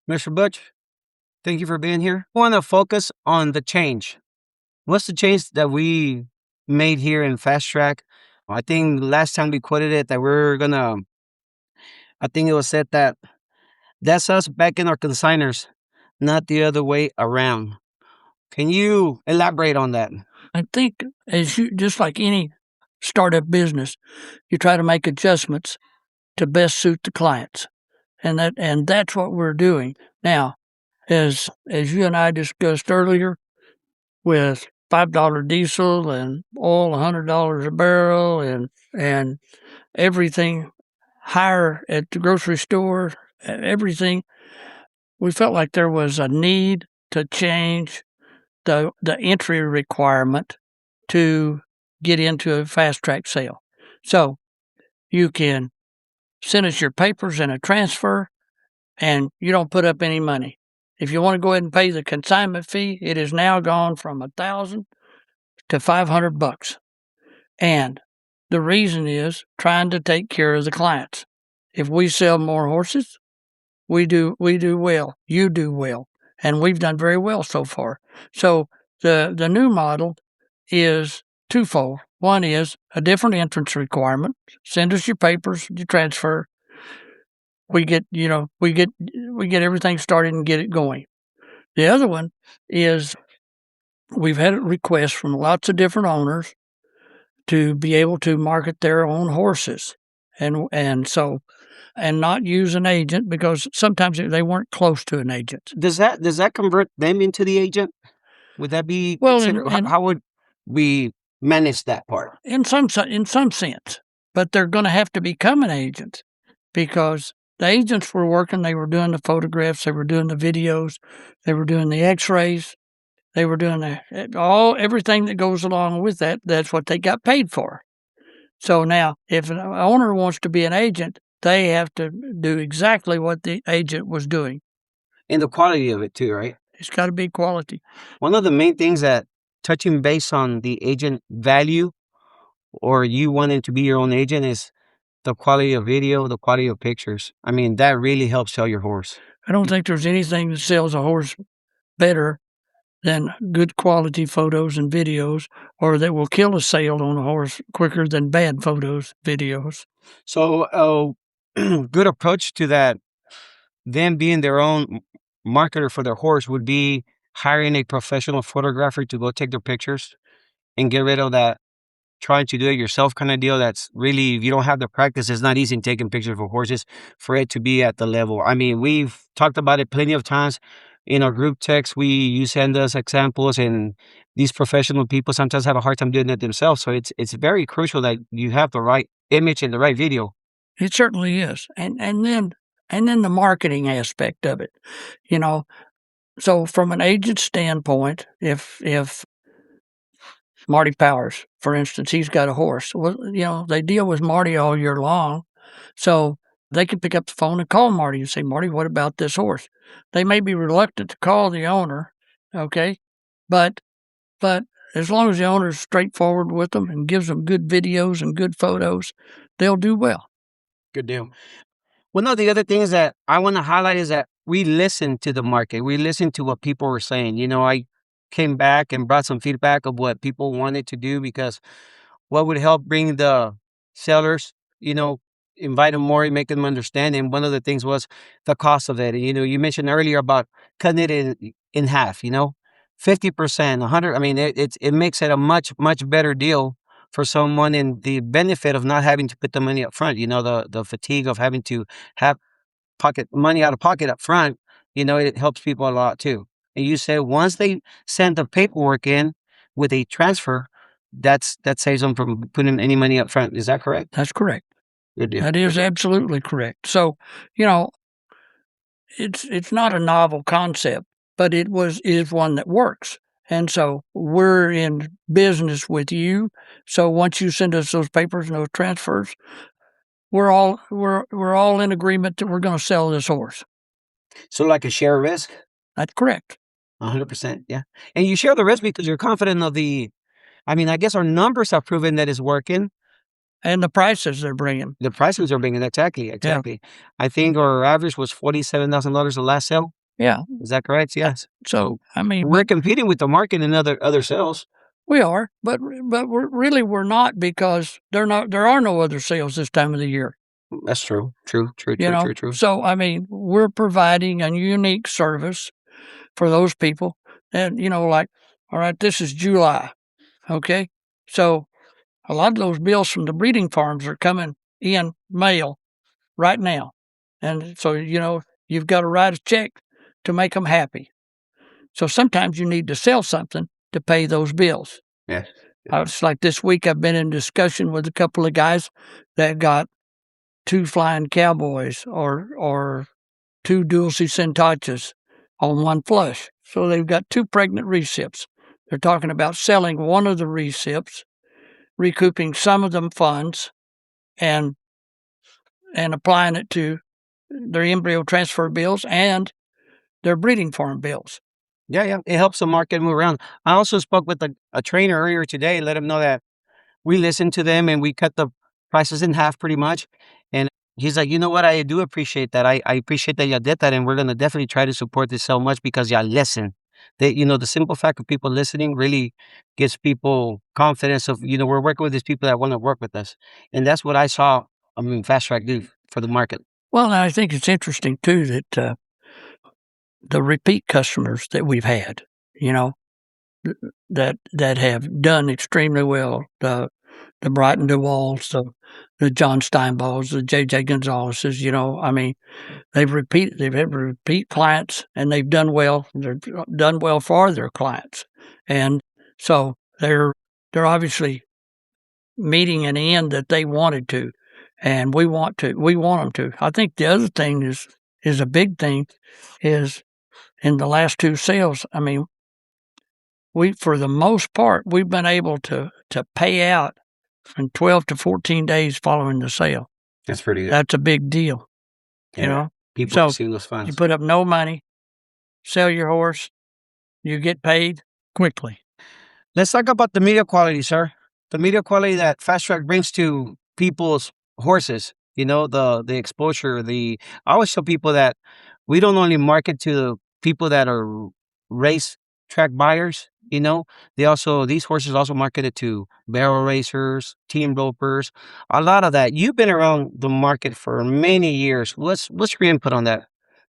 Mr. Butch, thank you for being here. I want to focus on the change. What's the change that we made here in Fastrack? I think last time we quoted it that we're gonna. I think it was said that that's us back in our consigners, not the other way around. Can you elaborate on that? I think as you just like any startup business, you try to make adjustments to best suit the clients. And that's what we're doing. Now, as you and I discussed earlier, with $5 diesel and oil $100 a barrel and everything higher at the grocery store, everything, we felt like there was a need to change the entry requirement to get into a fast track sale. So you can send us your papers and a transfer, and you don't put up any money. If you want to go ahead and pay the consignment fee, it has now gone from $1,000 to $500. And the reason is trying to take care of the clients. If we sell more horses, we do well. You do well, and we've done very well so far. So the new model is twofold. One is a different entrance requirement. Send us your papers, your transfer. We get everything started and get it going. The other one is we've had requests from lots of different owners to be able to market their own horses, and not use an agent because sometimes they weren't close to an agent. Does that convert them into the agent? Would that be Well, considered? How would we manage that part? in some sense, but they're going to have to become an agent because the agents were working. They were doing the photographs, they were doing the videos, they were doing the X-rays, they were doing everything that goes along with that. That's what they got paid for. So now, if an owner wants to be an agent, they have to do exactly what the agent was doing. And the quality of it too, right? It's got to be quality. One of the main things that touching base on the agent value or you wanting to be your own agent is the quality of video, the quality of pictures. I mean, that really helps sell your horse. I don't think there's anything that sells a horse better than good quality photos and videos, or that will kill a sale on a horse quicker than bad photos, videos. So, good approach to that, them being their own marketer for their horse would be hiring a professional photographer to go take their pictures and get rid of that trying to do it yourself kind of deal. That's really, if you don't have the practice, it's not easy in taking pictures of horses for it to be at the level. I mean, we've talked about it plenty of times in our group text. You send us examples, and these professional people sometimes have a hard time doing it themselves. So it's very crucial that you have the right image and the right video. It certainly is, and then the marketing aspect of it, you know. So from an agent standpoint, if Marty Powers, for instance, he's got a horse. Well, they deal with Marty all year long, so they could pick up the phone and call Marty and say, "Marty, what about this horse?" They may be reluctant to call the owner, okay, but as long as the owner is straightforward with them and gives them good videos and good photos, they'll do well. Good deal. One of the other things that I want to highlight is that we listen to the market. We listen to what people were saying. I came back and brought some feedback of what people wanted to do because what would help bring the sellers, invite them more and make them understand. And one of the things was the cost of it. And, you mentioned earlier about cutting it in half, 50%, 100. I mean, it makes it a much, much better deal for someone, and the benefit of not having to put the money up front, the fatigue of having to have money out of pocket up front, it helps people a lot too. And you said once they send the paperwork in with a transfer, that saves them from putting any money up front. Is that correct? That's correct. Good deal. That is absolutely correct. So, it's not a novel concept, but is one that works. And so we're in business with you. So once you send us those papers and those transfers, we're all in agreement that we're going to sell this horse. So like a share of risk? That's correct. 100%. Yeah. And you share the risk because you're confident of I guess our numbers have proven that it's working. And the prices they're bringing. The prices are bringing, exactly. I think our average was $47,000 the last sale. Yeah. Is that correct? Yes. So, I mean, We're competing with the market and other sales. we are, but we're not, because there are no other sales this time of the year. That's true. True. True. You True. know, True. True. so I mean, we're providing a unique service for those people, and like, all right, this is July, okay, so a lot of those bills from the breeding farms are coming in mail right now, and so you've got to write a check to make them happy. So sometimes you need to sell something to pay those bills. Yeah. It's like this week I've been in discussion with a couple of guys that got 2 flying cowboys or 2 dulce centachas on one flush. So they've got 2 pregnant recips. They're talking about selling one of the recips, recouping some of them funds, and applying it to their embryo transfer bills and their breeding farm bills. Yeah. Yeah. It helps the market move around. I also spoke with a trainer earlier today, let him know that we listened to them and we cut the prices in half pretty much. And he's like, you know what? I do appreciate that. I appreciate that y'all did that. And we're going to definitely try to support this so much because y'all listen. The simple fact of people listening really gives people confidence of, we're working with these people that want to work with us. And that's what I saw, Fastrack do for the market. Well, and I think it's interesting too that the repeat customers that we've had, that have done extremely well. The Brighton DeWalls, the John Steinballs, the J.J. Gonzalez's, I mean, they've had repeat clients, and they've done well. They're done well for their clients. And so they're obviously meeting an end that they wanted to, and we want them to. I think the other thing is a big thing is in the last 2 sales, I mean, for the most part, we've been able to pay out in 12 to 14 days following the sale. That's pretty good. That's a big deal, People So receiving those funds. you put up no money, sell your horse, you get paid quickly. Let's talk about the media quality, sir. The media quality that Fastrack brings to people's horses. The exposure. I always tell people that we don't only market to the people that are race track buyers. These horses also marketed to barrel racers, team ropers, a lot of that. You've been around the market for many years. What's your input on that?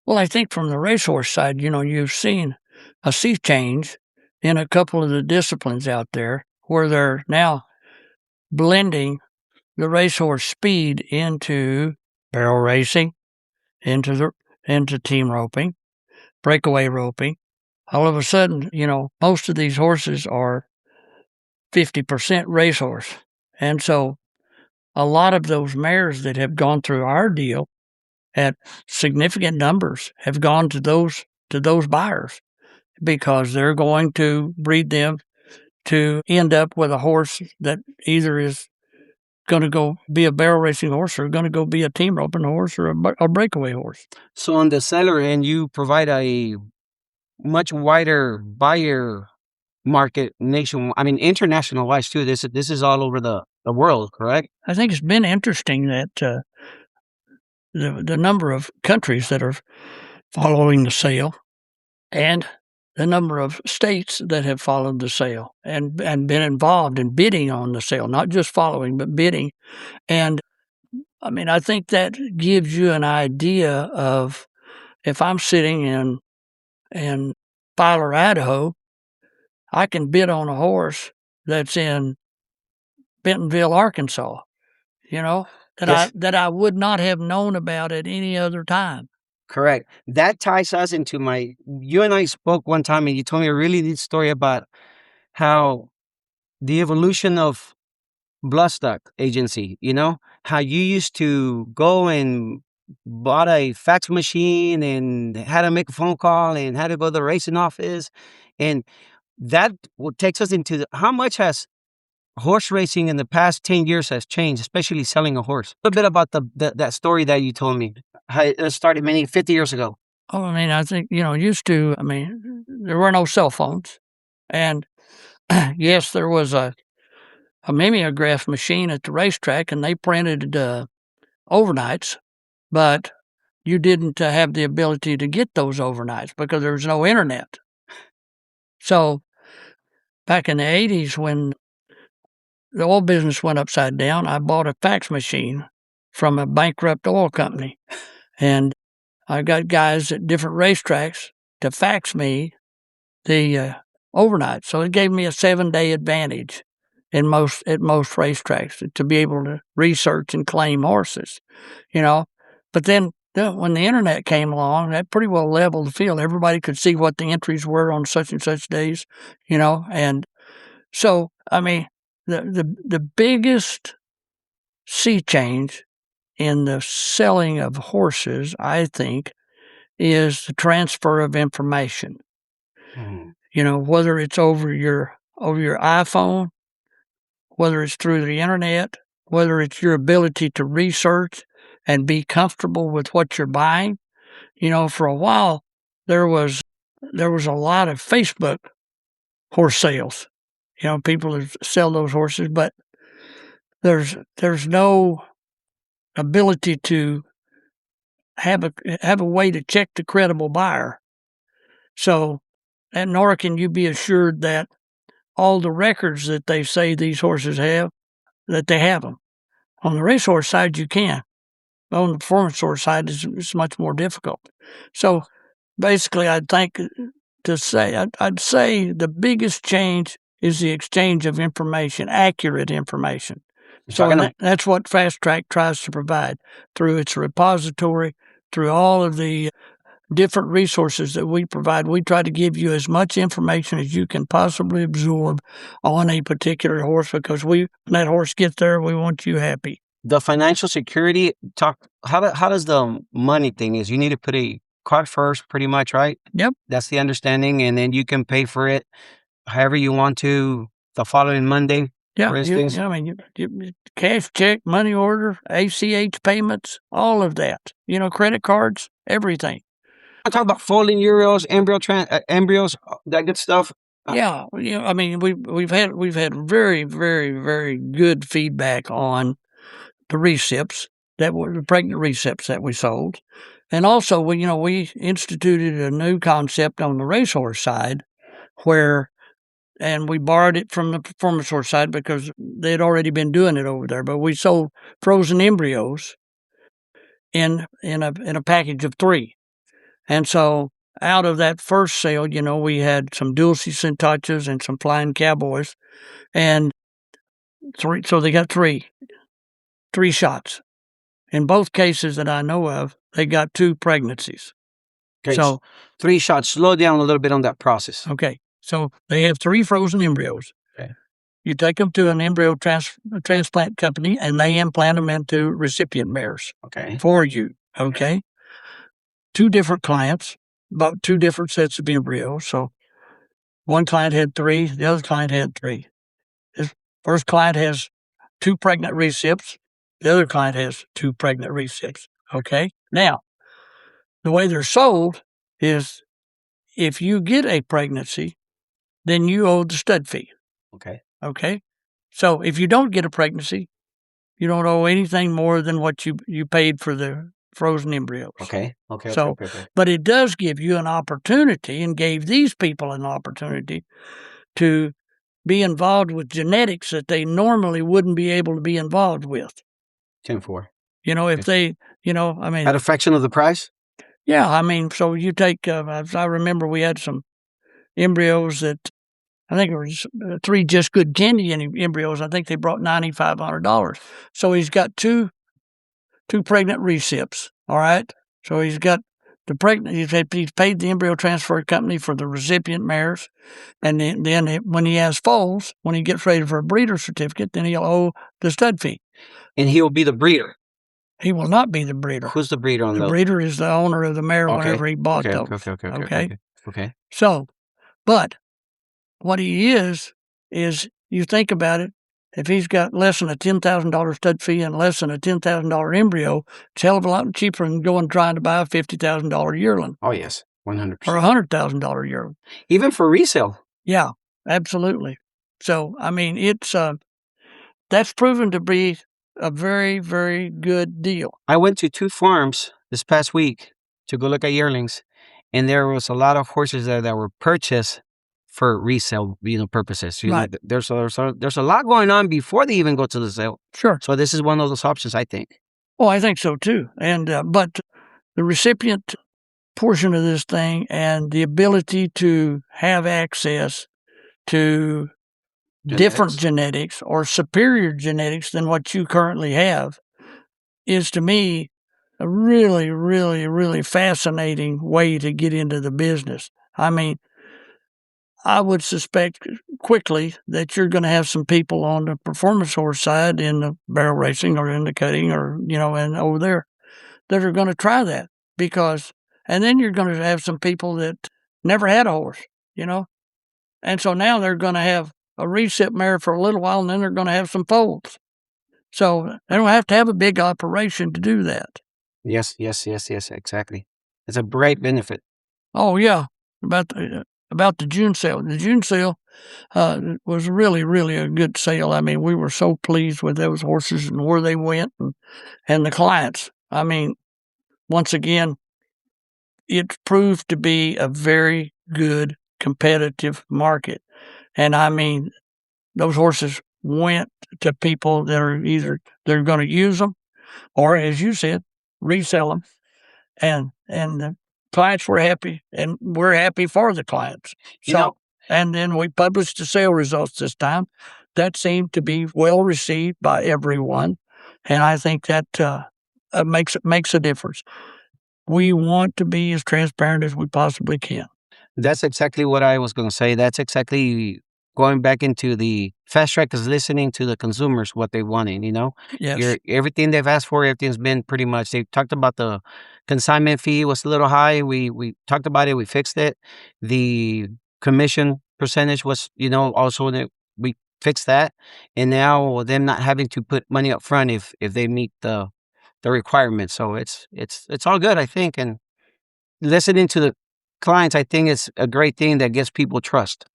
Well, I think from the racehorse side, you've seen a sea change in a couple of the disciplines out there where they're now blending the racehorse speed into barrel racing, into team roping, breakaway roping. All of a sudden, most of these horses are 50% racehorse. And so a lot of those mares that have gone through our deal at significant numbers have gone to those buyers because they're going to breed them to end up with a horse that either is going to go be a barrel racing horse or going to go be a team roping horse or a breakaway horse. So on the seller end, you provide a much wider buyer market international wise too. This is all over the world, correct? I think it's been interesting that the number of countries that are following the sale and the number of states that have followed the sale and been involved in bidding on the sale, not just following, but bidding. And I mean, I think that gives you an idea of if I'm sitting in Filer, Idaho, I can bid on a horse that's in Bentonville, Arkansas, that I would not have known about at any other time. Correct. That ties us into you and I spoke one time and you told me a really neat story about how the evolution of Bloodstock agency, how you used to go and bought a fax machine and had to make a phone call and had to go to the racing office. And that takes us into how much has horse racing in the past 10 years has changed, especially selling a horse. A little bit about that story that you told me. How it started 50 years ago. Oh, I mean, I think, used to, there were no cell phones. And yes, there was a mimeograph machine at the racetrack and they printed overnights, but you didn't have the ability to get those overnights because there was no internet. So back in the 80s, when the oil business went upside down, I bought a fax machine from a bankrupt oil company. And I got guys at different racetracks to fax me the overnight. So it gave me a 7-day advantage at most racetracks to be able to research and claim horses, But then when the internet came along, that pretty well leveled the field. Everybody could see what the entries were on such and such days, And so, I mean, the biggest sea change in the selling of horses, I think, is the transfer of information. Whether it's over your iPhone, whether it's through the internet, whether it's your ability to research and be comfortable with what you're buying. For a while there was a lot of Facebook horse sales. People that sell those horses, but there's no ability to have a way to check the credible buyer. So, nor can you be assured that all the records that they say these horses have, that they have them. On the racehorse side, you can. On the performance horse side, it's much more difficult. So, basically, I'd say the biggest change is the exchange of information, accurate information. So that's what Fastrack tries to provide through its repository, through all of the different resources that we provide. We try to give you as much information as you can possibly absorb on a particular horse, because when that horse gets there, we want you happy. The financial security how does the money thing is? You need to put a card first, pretty much, right? Yep. That's the understanding, and then you can pay for it however you want to the following Monday. Yeah, for instance. you cash check, money order, ACH payments, all of that. Credit cards, everything. I talk about folding embryos, that good stuff. Yeah, we've had very, very, very good feedback on the recips that were the pregnant recips that we sold, and also we instituted a new concept on the racehorse side, and we borrowed it from the performance horse side because they'd already been doing it over there. But we sold frozen embryos in a package of 3, and so out of that first sale, we had some Dulce Centachas and some Flying Cowboys, and 3. So they got 3 shots. In both cases that I know of, they got 2 pregnancies. Okay, so 3 shots. Slow down a little bit on that process. Okay, so they have 3 frozen embryos. Okay. You take them to an embryo transplant company, and they implant them into recipient mares. Okay. For you. Okay. 2 different clients, about 2 different sets of embryos. So one client had 3, the other client had 3. His first client has 2 pregnant recips. The other client has 2 pregnant recips. Okay. Now, the way they're sold is if you get a pregnancy, then you owe the stud fee. Okay. Okay. So if you don't get a pregnancy, you don't owe anything more than what you paid for the frozen embryos. Okay. But it does give you an opportunity, and gave these people an opportunity to be involved with genetics that they normally wouldn't be able to be involved with. 10-4. If they, at a fraction of the price. Yeah, so you take. I remember we had some embryos that I think it was 3 Just Good Candy embryos. I think they brought $9,500. So he's got two pregnant recips. All right. So he's got the pregnant. He's paid the embryo transfer company for the recipient mares, and then when he has foals, when he gets ready for a breeder certificate, then he'll owe the stud fee. And he will be the breeder. He will not be the breeder. Who's the breeder on those? The breeder is the owner of the mare whenever he bought those. Okay. So, but what he is you think about it, if he's got less than a $10,000 stud fee and less than a $10,000 embryo, it's a hell of a lot cheaper than trying to buy a $50,000 yearling. Oh, yes, 100%. Or a $100,000 yearling. Even for resale. Yeah, absolutely. So, it's that's proven to be a very, very good deal. I went to 2 farms this past week to go look at yearlings, and there was a lot of horses there that were purchased for resale, purposes. Right. There's a lot going on before they even go to the sale. Sure. So this is one of those options, I think. Oh, I think so too. And but the recipient portion of this thing and the ability to have access to different genetics or superior genetics than what you currently have is, to me, a really, really, really fascinating way to get into the business. I mean, I would suspect quickly that you're going to have some people on the performance horse side in the barrel racing or in the cutting or, and over there that are going to try that and then you're going to have some people that never had a horse, and so now they're going to have a recip mare for a little while, and then they're going to have some foals. So they don't have to have a big operation to do that. Yes, exactly. It's a great benefit. Oh yeah, about the June sale. The June sale was really, really a good sale. I mean, we were so pleased with those horses and where they went, and the clients. I mean, once again, it proved to be a very good competitive market. And I mean, those horses went to people that are either they're going to use them or, as you said, resell them. And the clients were happy, and we're happy for the clients. So, and then we published the sale results this time. That seemed to be well received by everyone, and I think that makes a difference. We want to be as transparent as we possibly can. That's exactly what I was going to say. That's exactly going back into the Fastrack is listening to the consumers, what they wanted, Yes. Everything they've asked for, everything's been pretty much, they talked about the consignment fee was a little high. We talked about it. We fixed it. The commission percentage was, also we fixed that. And now them not having to put money up front if they meet the requirements. So it's all good, I think. And listening to the clients, I think it's a great thing that gives people trust.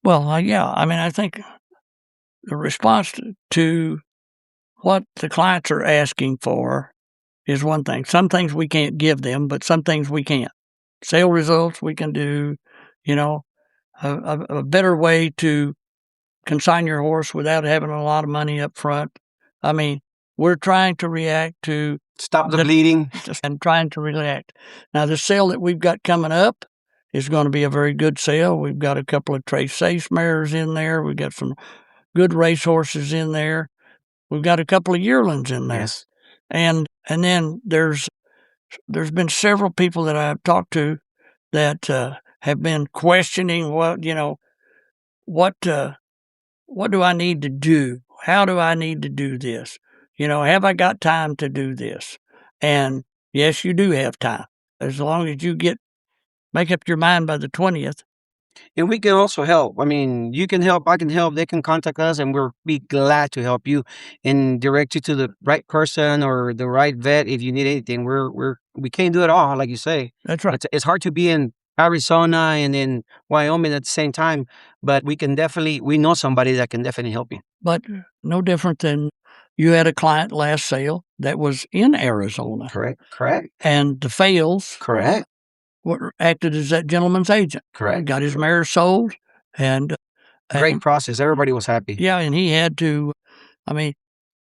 Well, yeah. I mean, I think the response to what the clients are asking for is one thing. Some things we can't give them, but some things we can. Sale results we can do, a better way to consign your horse without having a lot of money up front. I mean, we're trying to react to stop the bleeding and trying to react. Now, the sale that we've got coming up is going to be a very good sale. We've got a couple of Trace Sace mares in there. We've got some good race horses in there. We've got a couple of yearlings in there. Yes. And then there's been several people that I've talked to that have been questioning what do I need to do? How do I need to do this? Have I got time to do this? And yes, you do have time. As long as you make up your mind by the 20th. And we can also help. I mean, you can help, I can help. They can contact us, and we'll be glad to help you and direct you to the right person or the right vet if you need anything. We can't do it all, like you say. That's right. It's hard to be in Arizona and in Wyoming at the same time, but we know somebody that can definitely help you. But no different than you had a client last sale that was in Arizona. Correct. And the Fails. Correct. Acted as that gentleman's agent. Correct. Got his mare sold, and great process. Everybody was happy. Yeah, and he had to. I mean,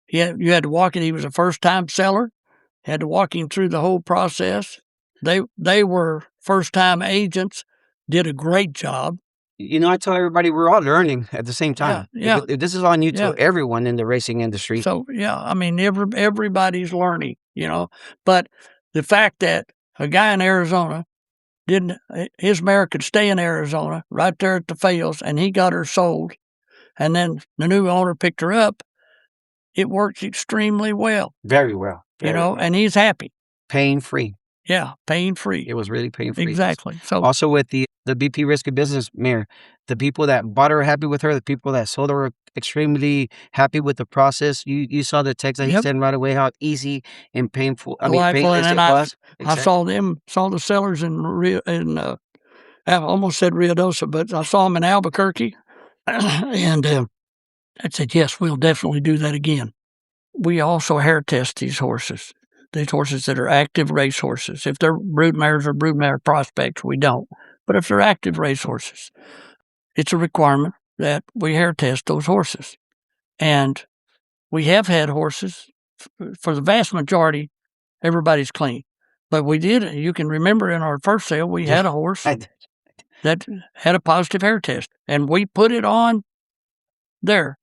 you had to walk it. He was a first-time seller. Had to walk him through the whole process. They were first-time agents. Did a great job. I tell everybody we're all learning at the same time. Yeah. If this is all new to everyone in the racing industry. So yeah, I mean everybody's learning. But the fact that a guy in Arizona his mare could stay in Arizona right there at the Fails, and he got her sold, and then the new owner picked her up. It works extremely well. Very well. And he's happy. Pain-free. Yeah, pain-free. It was really pain-free. Exactly. So also with the BP Risky Business mare, the people that bought her were happy with her. The people that sold her were extremely happy with the process. You saw the text that he sent right away, how easy and painful. Painless it was. I saw the sellers I almost said Ruidoso, but I saw them in Albuquerque, and I said, yes, we'll definitely do that again. We also hair test these horses. these horses that are active race horses. If they're broodmares or broodmare prospects, we don't. But if they're active race horses, it's a requirement that we hair test those horses. And we have had horses, for the vast majority, everybody's clean. But we did, you can remember in our first sale, we had a horse that had a positive hair test, and we put it on there.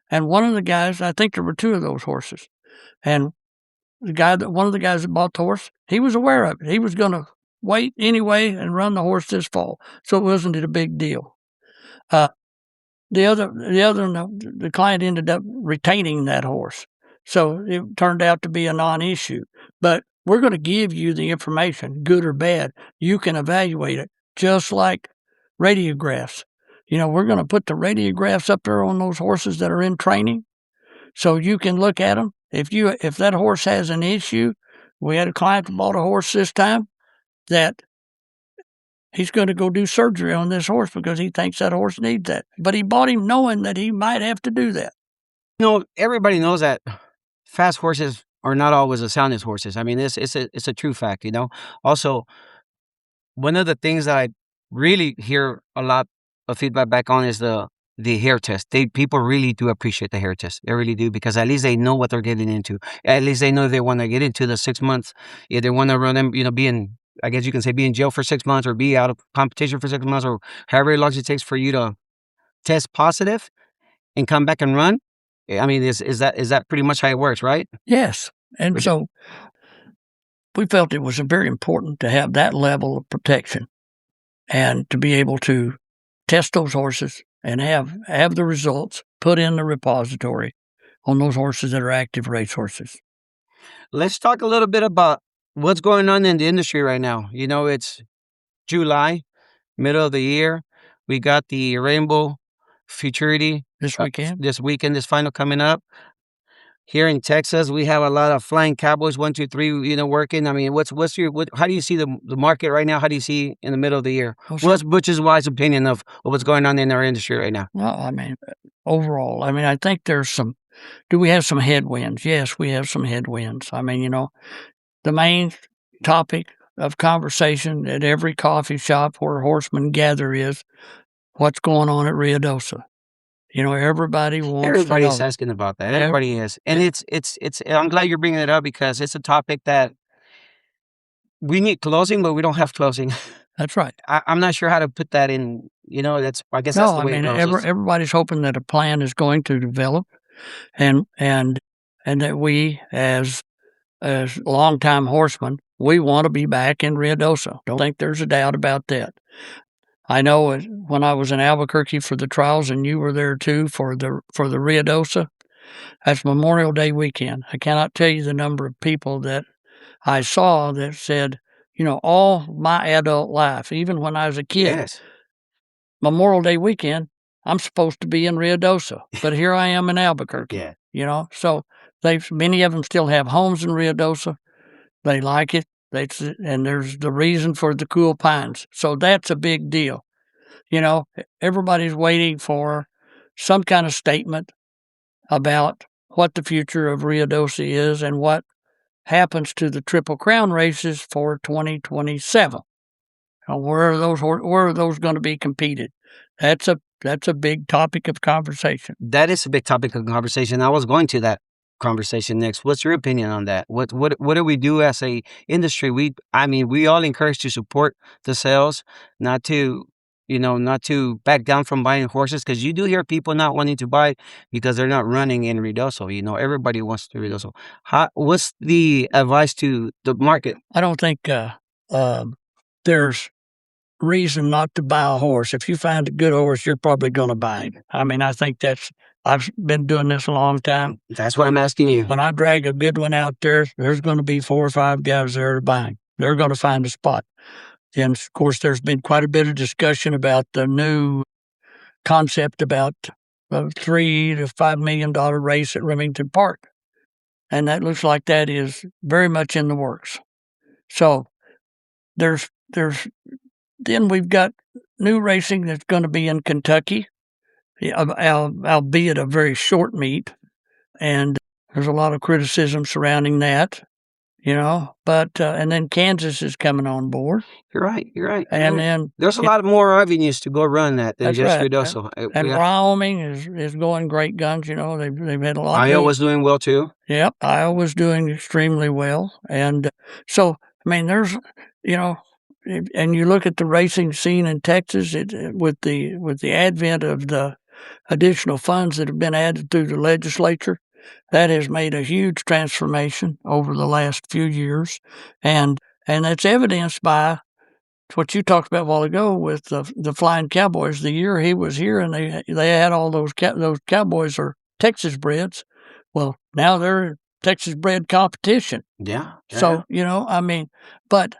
And one of the guys, I think there were two of those horses, and one of the guys that bought the horse, he was aware of it. He was going to wait anyway and run the horse this fall, so it wasn't a big deal. The client ended up retaining that horse, so it turned out to be a non-issue. But we're going to give you the information, good or bad. You can evaluate it, just like radiographs. We're going to put the radiographs up there on those horses that are in training, so you can look at them. If that horse has an issue, we had a client that bought a horse this time that he's going to go do surgery on this horse because he thinks that horse needs that. But he bought him knowing that he might have to do that. Everybody knows that fast horses are not always the soundest horses. I mean, it's a true fact, Also, one of the things that I really hear a lot of feedback back on is the hair test. People really do appreciate the hair test. They really do, because at least they know what they're getting into. At least they know if they want to get into the 6 months, if they want to run them, I guess you can say be in jail for 6 months or be out of competition for 6 months, or however long it takes for you to test positive and come back and run. I mean, is that pretty much how it works, right? Yes. And so we felt it was very important to have that level of protection and to be able to test those horses and have the results put in the repository on those horses that are active race horses. Let's talk a little bit about what's going on in the industry right now. It's July, middle of the year. We got the Rainbow Futurity this weekend. This final coming up. Here in Texas, we have a lot of Flying Cowboys 1, 2, 3, working. I mean, how do you see the market right now? How do you see in the middle of the year? What's Butch's wise opinion of what's going on in our industry right now? Well, I mean, overall, I think do we have some headwinds? Yes, we have some headwinds. I mean, the main topic of conversation at every coffee shop where horsemen gather is what's going on at Ruidoso. Everybody wants Everybody's to know. asking about that. Everybody is. And it's I'm glad you're bringing it up, because it's a topic that we need closing, but we don't have closing. That's right. I'm not sure how to put that in, I guess that's the way it goes. Everybody's hoping that a plan is going to develop, and that we, as longtime horsemen, we want to be back in Ruidoso. Don't think there's a doubt about that. I know when I was in Albuquerque for the trials, and you were there too for the Ruidoso, that's Memorial Day weekend. I cannot tell you the number of people that I saw that said, all my adult life, even when I was a kid, Yes. Memorial Day weekend, I'm supposed to be in Ruidoso, but here I am in Albuquerque. Yeah. So many of them still have homes in Ruidoso. They like it. And there's the reason for the cool pines. So that's a big deal. Everybody's waiting for some kind of statement about what the future of Ruidoso is and what happens to the Triple Crown races for 2027. Where are those going to be competed? That's a big topic of conversation. That is a big topic of conversation. I was going to that conversation next. What's your opinion on that? What do we do as a industry? We all encourage to support the sales, not to back down from buying horses, because you do hear people not wanting to buy because they're not running in Ruidoso. Everybody wants to Ruidoso. What's the advice to the market? I don't think there's reason not to buy a horse. If you find a good horse, you're probably going to buy him. I think I've been doing this a long time. That's what I'm asking you. When I drag a good one out there's going to be 4 or 5 guys there to buy him. They're going to find a spot. And of course, there's been quite a bit of discussion about the new concept about a $3 to $5 million race at Remington Park. And that looks like that is very much in the works. So then we've got new racing that's going to be in Kentucky, albeit a very short meet. And There's a lot of criticism surrounding that, but and then Kansas is coming on board. You're right. You're right. And then there's a lot more avenues to go run that than that's just right. Ruidoso. And Wyoming is going great guns. They've had a lot. Iowa's doing well too. Yep, Iowa's doing extremely well, and so I mean, there's and you look at the racing scene in Texas, with the advent of the additional funds that have been added through the legislature, that has made a huge transformation over the last few years, and that's evidenced by what you talked about a while ago with the Flying Cowboys. The year he was here, and they had all those Cowboys are Texas breds. Well, now they're Texas bred competition. Yeah. So but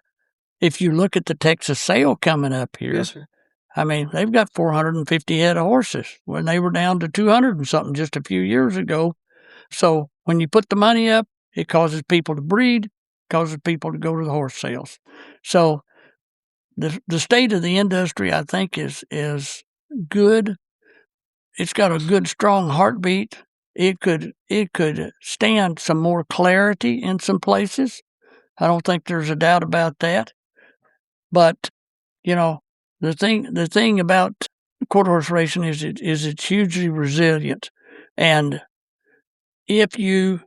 if you look at the Texas sale coming up here, Yes, sir. I mean, they've got 450 head of horses when they were down to 200 and something just a few years ago. So when you put the money up, it causes people to breed, causes people to go to the horse sales. So the state of the industry, I think, is good. It's got a good, strong heartbeat. It could stand some more clarity in some places. I don't think there's a doubt about that. But the thing about quarter horse racing is it's hugely resilient, and if you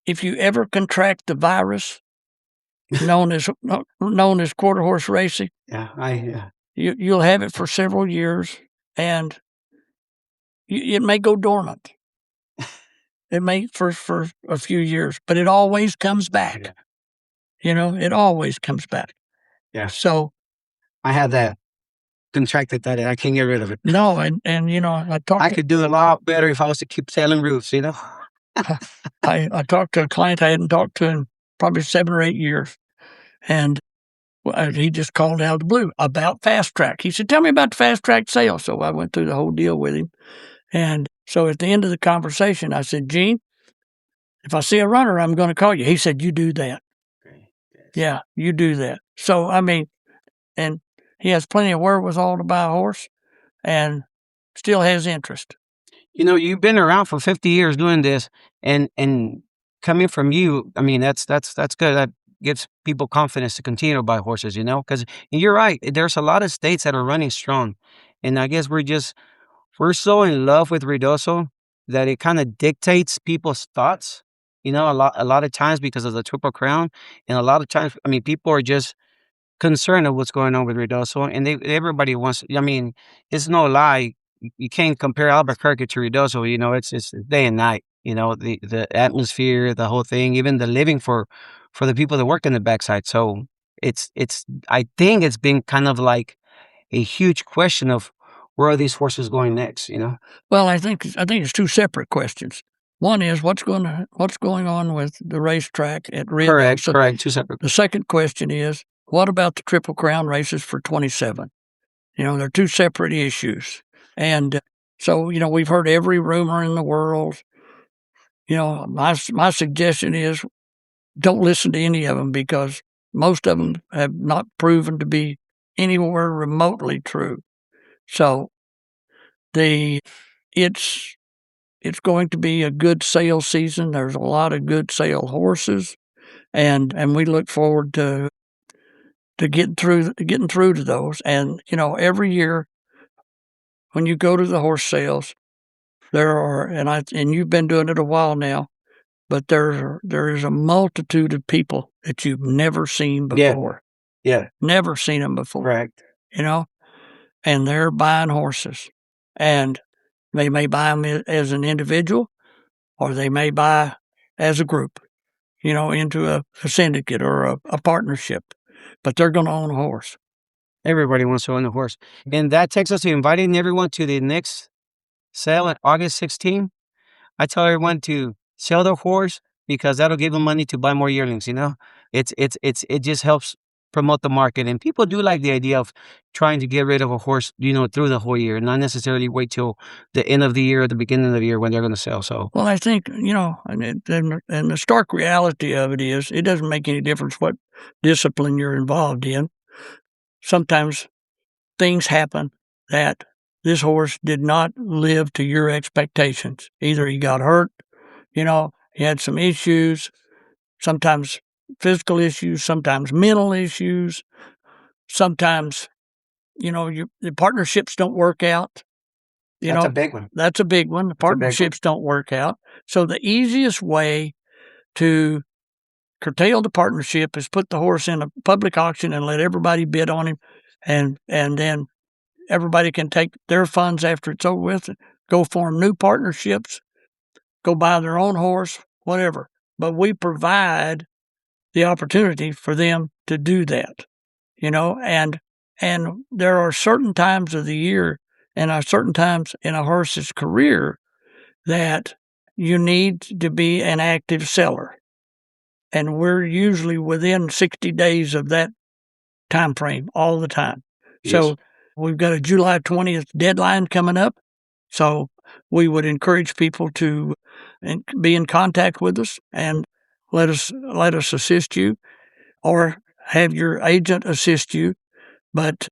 ever contract the virus known as quarter horse racing, you'll have it for several years, and it may go dormant. It may for a few years, but it always comes back. It always comes back. Yeah. So I had that contracted that I can't get rid of it. No, and I could do a lot better if I was to keep selling roofs, I talked to a client I hadn't talked to in probably 7 or 8 years, and he just called out of the blue about Fastrack. He said, "Tell me about the Fastrack sale." So I went through the whole deal with him, and so at the end of the conversation, I said, "Gene, if I see a runner, I'm going to call you." He said, "You do that." Yeah, you do that. So I mean, and he has plenty of wherewithal to buy a horse, and still has interest. You've been around for 50 years doing this, and coming from you, I mean, that's good. That gives people confidence to continue to buy horses, because you're right. There's a lot of states that are running strong, and I guess we're so in love with Ruidoso that it kind of dictates people's thoughts, a lot of times because of the Triple Crown, and a lot of times, I mean, people are just concerned of what's going on with Ruidoso, and everybody wants. I mean, it's no lie. You can't compare Albuquerque to Ruidoso. It's day and night. The atmosphere, the whole thing, even the living for the people that work in the backside. So it's. I think it's been kind of like a huge question of where are these horses going next. Well, I think it's two separate questions. One is what's going on with the racetrack at Ruidoso. Correct. Two separate. The second question is, what about the Triple Crown races for 27? They're two separate issues. And so, we've heard every rumor in the world. My suggestion is don't listen to any of them, because most of them have not proven to be anywhere remotely true. So it's going to be a good sale season. There's a lot of good sale horses, and we look forward to getting through to those. And every year when you go to the horse sales, there are, and you've been doing it a while now, but there is a multitude of people that you've never seen before. Yeah. Never seen them before. Correct. And they're buying horses, and they may buy them as an individual, or they may buy as a group, into a syndicate or a partnership, but they're going to own a horse. Everybody wants to own a horse. And that takes us to inviting everyone to the next sale on August 16th. I tell everyone to sell their horse because that'll give them money to buy more yearlings, It just helps promote the market. And people do like the idea of trying to get rid of a horse, through the whole year, not necessarily wait till the end of the year or the beginning of the year when they're going to sell. So, well, I think, and the stark reality of it is it doesn't make any difference what discipline you're involved in. Sometimes things happen that this horse did not live to your expectations. Either he got hurt, he He had some issues, sometimes physical issues, sometimes mental issues, sometimes, the partnerships don't work out. That's a big one. That's a big one. The partnerships don't work out. So the easiest way to curtail the partnership is put the horse in a public auction and let everybody bid on him, and then everybody can take their funds after it's over with, go form new partnerships, go buy their own horse, whatever. But we provide the opportunity for them to do that, and there are certain times of the year and certain times in a horse's career that you need to be an active seller. And we're usually within 60 days of that time frame all the time. Yes. So we've got a July 20th deadline coming up. So we would encourage people to be in contact with us and let us assist you, or have your agent assist you. But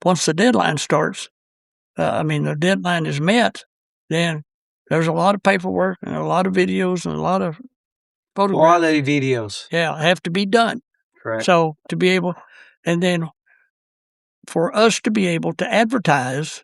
once the deadline starts, the deadline is met, then there's a lot of paperwork and a lot of videos and a lot of photographs. Quality videos. Yeah, have to be done. Correct. So to be able, and then for us to be able to advertise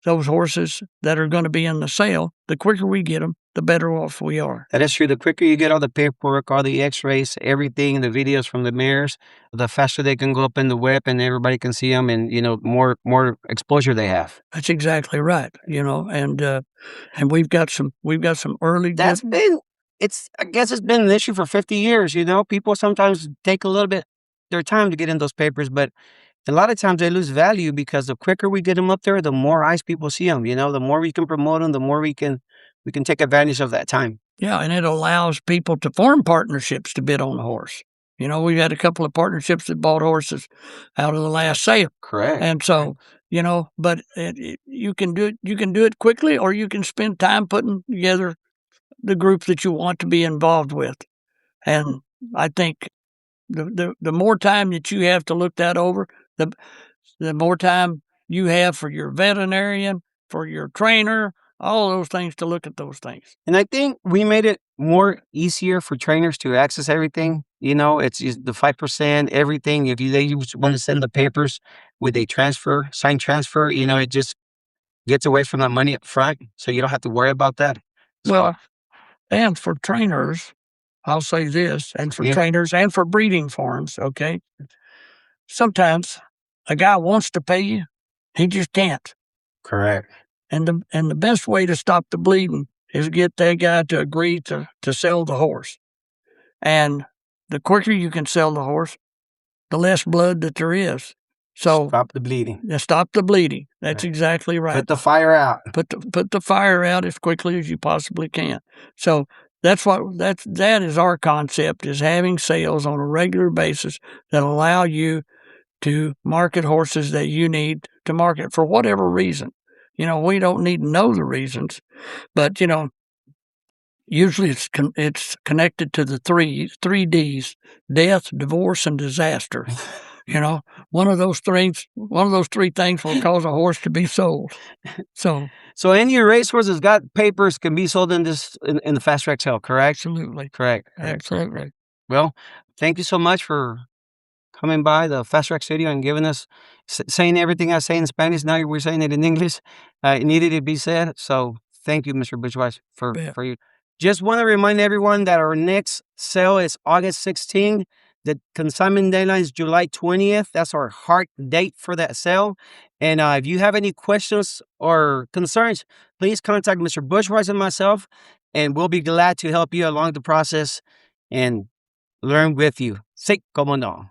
those horses that are going to be in the sale, the quicker we get them, the better off we are. That is true. The quicker you get all the paperwork, all the x-rays, everything, the videos from the mares, the faster they can go up in the web and everybody can see them, and, more exposure they have. That's exactly right. And we've got some early. I guess it's been an issue for 50 years. People sometimes take a little bit their time to get in those papers, but a lot of times they lose value because the quicker we get them up there, the more eyes people see them. The more we can promote them, the more we can take advantage of that time. Yeah, and it allows people to form partnerships to bid on the horse. We've had a couple of partnerships that bought horses out of the last sale. Correct. And so, but you can do it. You can do it quickly, or you can spend time putting together the group that you want to be involved with. And I think the more time that you have to look that over, the more time you have for your veterinarian, for your trainer, all those things, to look at those things. And I think we made it more easier for trainers to access everything. It's just the 5%, everything. If they want to send the papers with a signed transfer, it just gets away from the money up front. So you don't have to worry about that. Well, and for trainers, I'll say this, and for trainers and for breeding farms, okay? Sometimes a guy wants to pay you, he just can't. Correct. And the best way to stop the bleeding is get that guy to agree to sell the horse. And the quicker you can sell the horse, the less blood that there is. So stop the bleeding. Stop the bleeding. That's right. Exactly right. Put the fire out. Put the fire out as quickly as you possibly can. So that is our concept, is having sales on a regular basis that allow you to market horses that you need to market for whatever reason. We don't need to know the reasons, but usually it's connected to the three D's: death, divorce, and disaster. One of those three things will cause a horse to be sold. So any racehorse that's got papers can be sold in the Fastrack sale, correct? Absolutely. Correct. Absolutely. Well, thank you so much for coming by the Fastrack studio and giving us, saying everything I say in Spanish. Now we're saying it in English. It needed to be said. So thank you, Mr. Butch, for you. Just want to remind everyone that our next sale is August 16th. The consignment deadline is July 20th. That's our hard date for that sale. And if you have any questions or concerns, please contact Mr. Butch and myself, and we'll be glad to help you along the process and learn with you. Sí, cómo no.